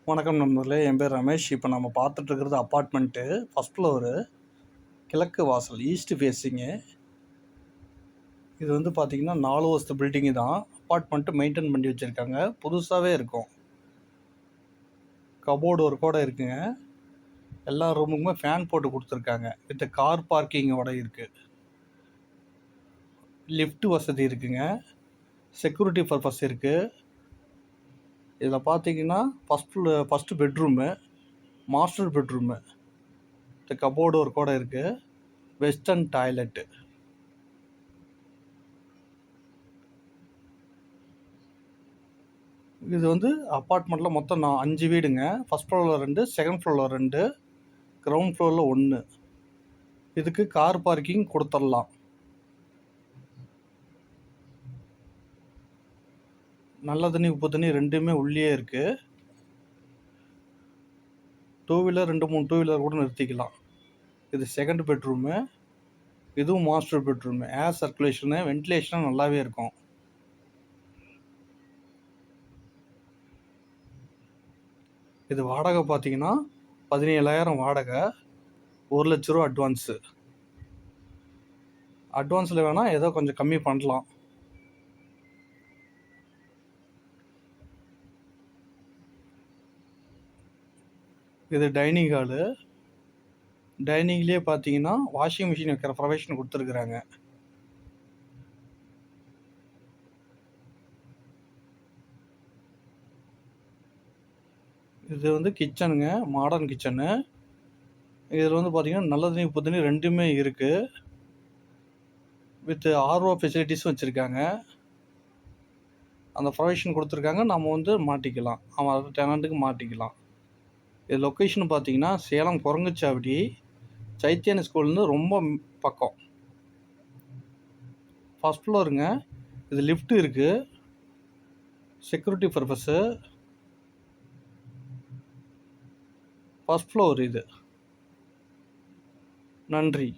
வணக்கம் நண்பர்களே, என் பேர் ரமேஷ். இப்போ நம்ம பார்த்துட்டு இருக்கிறது அப்பார்ட்மெண்ட்டு, ஃபஸ்ட் ஃப்ளோரு, கிழக்கு வாசல், ஈஸ்ட் ஃபேஸிங்கு. இது வந்து பார்த்தீங்கன்னா 4 வருஷத்து பில்டிங்கு தான். அப்பார்ட்மெண்ட்டு மெயின்டைன் பண்ணி வச்சுருக்காங்க, புதுசாகவே இருக்கும். கபோர்டு ஒர்க்கோட இருக்குங்க. எல்லா ரூமுக்குமே ஃபேன் போட்டு கொடுத்துருக்காங்க. வித் கார் பார்க்கிங்கோட இருக்குது. லிஃப்ட் வசதி இருக்குங்க. செக்யூரிட்டி பர்பஸ் இருக்குது. இதில் பார்த்தீங்கன்னா ஃபஸ்ட்டு பெட்ரூமு, மாஸ்டர் பெட்ரூமு, இந்த கபோர்டு ஒர்க்கோட இருக்குது. Western toilet. இது வந்து அப்பார்ட்மெண்ட்டில் மொத்தம் 5 வீடுங்க. ஃபஸ்ட் ஃப்ளோரில் 2, செகண்ட் ஃப்ளோரில் 2, கிரவுண்ட் ஃப்ளோரில் 1. இதுக்கு கார் பார்க்கிங் கொடுத்துடலாம். நல்ல தண்ணி உப்பு தண்ணி ரெண்டுமே உள்ளே இருக்குது. 2 வீலர் 2-3 2 வீலர் கூட நிறுத்திக்கலாம். இது செகண்ட் பெட்ரூமு. இதுவும் மாஸ்டர் பெட்ரூமு. ஏர் சர்க்குலேஷனு, வென்டிலேஷனும் நல்லாவே இருக்கும். இது வாடகை பார்த்தீங்கன்னா 17,000 வாடகை. 1 லட்ச ரூபா அட்வான்ஸு. அட்வான்ஸில் வேணால் ஏதோ கொஞ்சம் கம்மி பண்ணலாம். இது டைனிங் ஹாலு. டைனிங்லேயே பார்த்தீங்கன்னா வாஷிங் மிஷின் வைக்கிற ப்ரொவிஷன் கொடுத்துருக்குறாங்க. இது வந்து கிச்சனுங்க, மாடர்ன் கிச்சனு. இதில் வந்து பார்த்தீங்கன்னா நல்ல தண்ணி உப்பு தண்ணி ரெண்டுமே இருக்குது. வித் ஆர்ஓ ஃபெசிலிட்டிஸும் வச்சுருக்காங்க. அந்த ப்ரொவிஷன் கொடுத்துருக்காங்க. நம்ம வந்து மாட்டிக்கலாம். அவன் டெனண்ட்டுக்கு மாட்டிக்கலாம். இது லொக்கேஷன் பார்த்தீங்கன்னா சேலம் குரங்குச்சாவடி, சைத்தன்ய ஸ்கூல்லேருந்து ரொம்ப பக்கம். ஃபஸ்ட் ஃப்ளோருங்க. இது லிஃப்ட் இருக்குது. Security purpose. ஃபஸ்ட் ஃப்ளோர் இது. நன்றி.